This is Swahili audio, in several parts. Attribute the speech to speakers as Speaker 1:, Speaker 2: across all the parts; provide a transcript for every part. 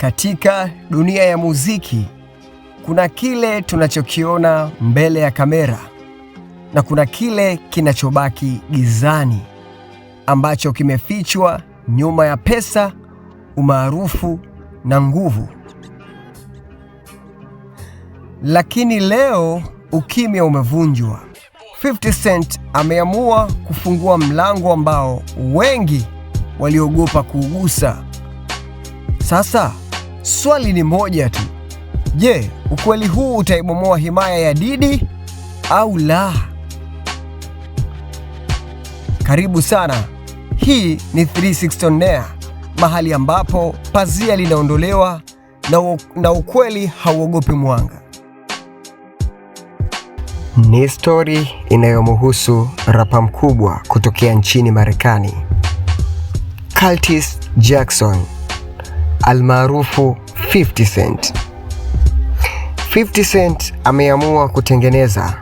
Speaker 1: Katika dunia ya muziki, kuna kile tunachokiona mbele ya kamera na kuna kile kinachobaki gizani ambacho kimefichwa nyuma ya pesa, umaarufu na nguvu. Lakini leo ukimya umevunjwa. 50 Cent ameamua kufungua mlango ambao wengi waliogopa kuugusa. Sasa swali ni moja tu. Je, ukweli huu utaibomoa himaya ya Diddy au la? Karibu sana. Hii ni 360 On Air, mahali ambapo pazia linaondolewa na ukweli hauogopi mwanga. Ni story inayomhusu rapa mkubwa kutokea nchini Marekani, Curtis Jackson almaarufu 50 Cent. 50 Cent ameamua kutengeneza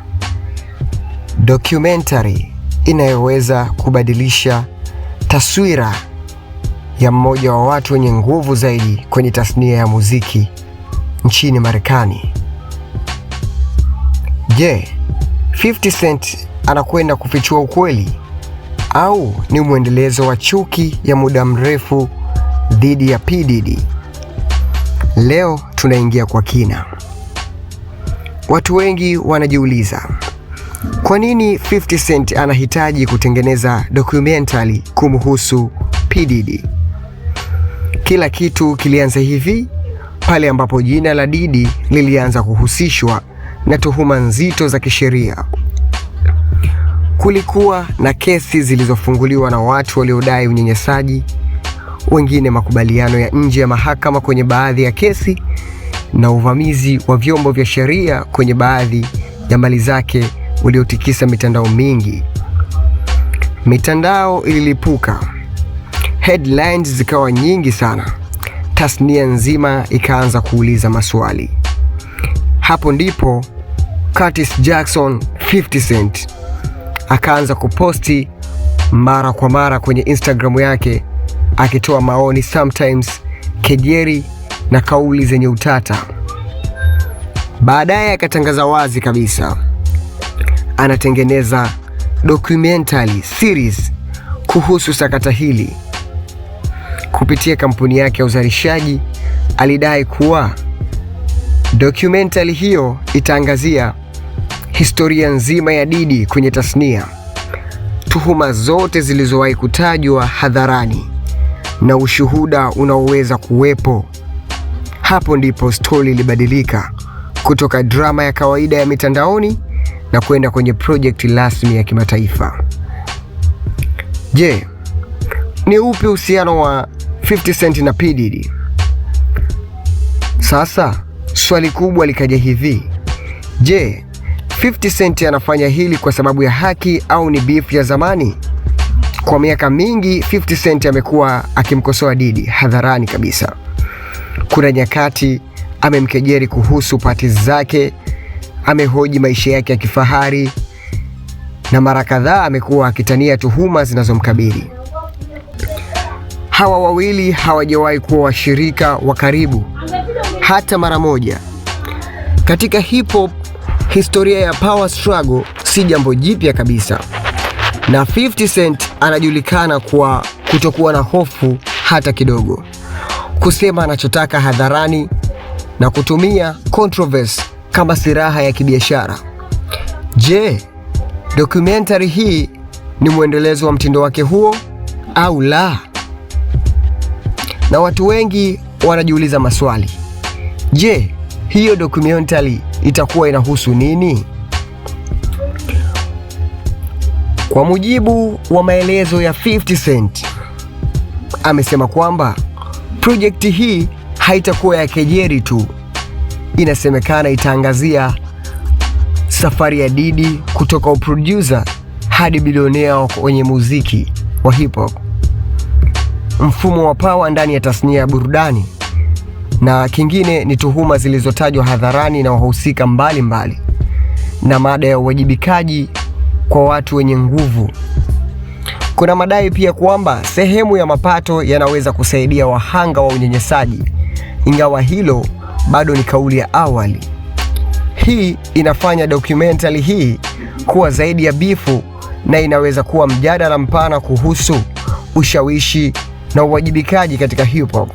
Speaker 1: documentary inayoweza kubadilisha taswira ya mmoja wa watu wenye nguvu zaidi kwenye tasnia ya muziki nchini Marekani. Je, 50 Cent anakwenda kufichua ukweli au ni mwendelezo wa chuki ya muda mrefu dhidi ya P. Diddy? Leo tunaingia kwa kina. Watu wengi wanajiuliza, kwa nini 50 Cent anahitaji kutengeneza documentary kumhusu P. Diddy? Kila kitu kilianza hivi pale ambapo jina la Diddy lilianza kuhusishwa na tuhuma nzito za kisheria. Kulikuwa na kesi zilizofunguliwa na watu waliodai unyanyasaji, wengine makubaliano ya nje ya mahakama kwenye baadhi ya kesi, na uvamizi wa vyombo vya sheria kwenye baadhi ya mali zake uliotikisa mitandao mingi. Mitandao ililipuka, headlines zikawa nyingi sana, tasnia nzima ikaanza kuuliza maswali. Hapo ndipo Curtis Jackson 50 Cent akaanza kuposti mara kwa mara kwenye Instagram yake, akitoa maoni, sometimes kejeli na kauli zenye utata. Baadaye akatangaza wazi kabisa anatengeneza documentary series kuhusu sakata hili. Kupitia kampuni yake ya uzalishaji, alidai kuwa documentary hiyo itaangazia historia nzima ya Diddy kwenye tasnia, tuhuma zote zilizowahi kutajwa hadharani na ushuhuda unaoweza kuwepo. Hapo ndipo story ilibadilika kutoka drama ya kawaida ya mitandaoni na kwenda kwenye project rasmi ya kimataifa. Je, ni upi uhusiano wa 50 Cent na P. Diddy? Sasa swali kubwa likaja hivi: je, 50 Cent anafanya hili kwa sababu ya haki au ni beef ya zamani? Kwa miaka mingi 50 Cent amekuwa akimkosoa Diddy hadharani kabisa. Kuna nyakati amemkejeli kuhusu parties zake, amehoji maisha yake ya kifahari, na mara kadhaa amekuwa akitania tuhuma zinazomkabili. Hawa wawili hawajawahi kuwa washirika wa karibu hata mara moja. Katika hip hop, historia ya power struggle si jambo jipya kabisa, na 50 Cent anajulikana kwa kutokuwa na hofu hata kidogo, kusema anachotaka hadharani na kutumia controversy kama silaha ya kibiashara. Je, documentary hii ni mwendelezo wa mtindo wake huo au la? Na watu wengi wanajiuliza maswali. Je, hiyo documentary itakuwa inahusu nini? Kwa mujibu wa maelezo ya 50 Cent, amesema kwamba project hii haitakuwa ya kejeli tu. Inasemekana itaangazia safari ya Diddy kutoka uproducer hadi bilionea kwenye muziki wa hip hop, mfumo wa power ndani ya tasnia ya burudani, na kingine ni tuhuma zilizotajwa hadharani na wahusika mbalimbali, na mada ya uwajibikaji kwa watu wenye nguvu. Kuna madai pia kwamba sehemu ya mapato yanaweza kusaidia wahanga wa unyanyasaji ingawa hilo bado ni kauli ya awali. Hii inafanya documentary hii kuwa zaidi ya bifu na inaweza kuwa mjadala mpana kuhusu ushawishi na uwajibikaji katika hip hop.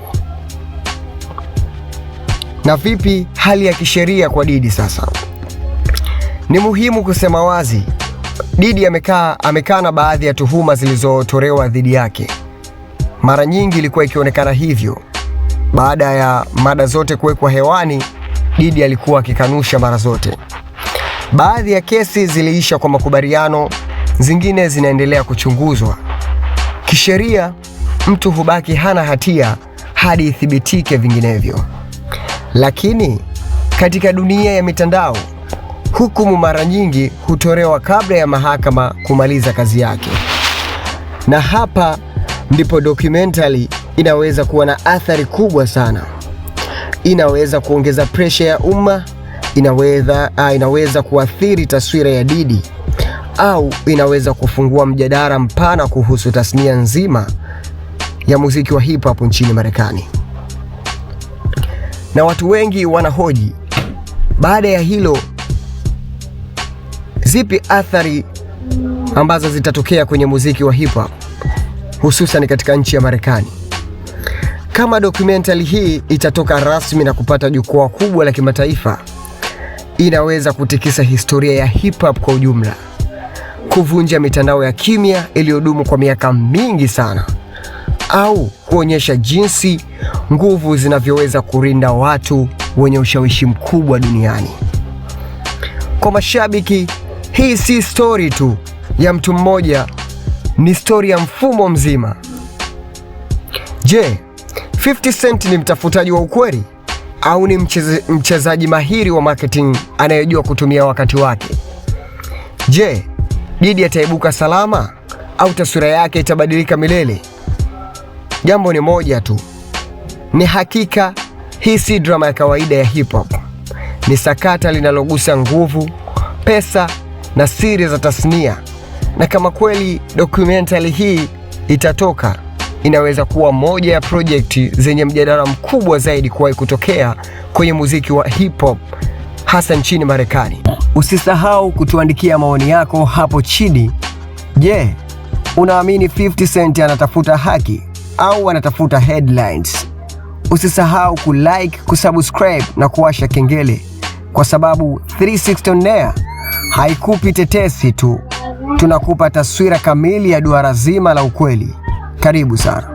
Speaker 1: Na vipi hali ya kisheria kwa Diddy sasa? Ni muhimu kusema wazi, Diddy amekana baadhi ya tuhuma zilizotolewa dhidi yake. Mara nyingi ilikuwa ikionekana hivyo. Baada ya mada zote kuwekwa hewani, Diddy alikuwa akikanusha mara zote. Baadhi ya kesi ziliisha kwa makubaliano, zingine zinaendelea kuchunguzwa. Kisheria, mtu hubaki hana hatia hadi ithibitike vinginevyo. Lakini katika dunia ya mitandao, hukumu mara nyingi hutolewa kabla ya mahakama kumaliza kazi yake. Na hapa ndipo documentary inaweza kuwa na athari kubwa sana. Inaweza kuongeza pressure ya umma, inaweza kuathiri taswira ya Diddy, au inaweza kufungua mjadala mpana kuhusu tasnia nzima ya muziki wa hip hop nchini Marekani. Na watu wengi wanahoji, baada ya hilo, zipi athari ambazo zitatokea kwenye muziki wa hip hop, hususan katika nchi ya Marekani? Kama documentary hii itatoka rasmi na kupata jukwaa kubwa la kimataifa, inaweza kutikisa historia ya hip hop kwa ujumla, kuvunja mitandao ya kimya iliyodumu kwa miaka mingi sana, au kuonyesha jinsi nguvu zinavyoweza kurinda watu wenye ushawishi mkubwa duniani. Kwa mashabiki, hii si story tu ya mtu mmoja, ni story ya mfumo mzima. Je, 50 Cent ni mtafutaji wa ukweli au ni mchezaji mahiri wa marketing anayejua kutumia wakati wake? Je, Diddy ataibuka salama au taswira yake itabadilika milele? Jambo ni moja tu, ni hakika hii si drama ya kawaida ya hip hop. Ni sakata linalogusa nguvu, pesa na siri za tasnia. Na kama kweli documentary hii itatoka, inaweza kuwa moja ya projekti zenye mjadala mkubwa zaidi kuwahi kutokea kwenye muziki wa hip hop, hasa nchini Marekani. Usisahau kutuandikia maoni yako hapo chini. Je, unaamini 50 Cent anatafuta haki au anatafuta headlines? Usisahau kulike, kusubscribe na kuwasha kengele, kwa sababu 360 On Air haikupi tetesi tu, tunakupa taswira kamili ya duara zima la ukweli. Karibu sana.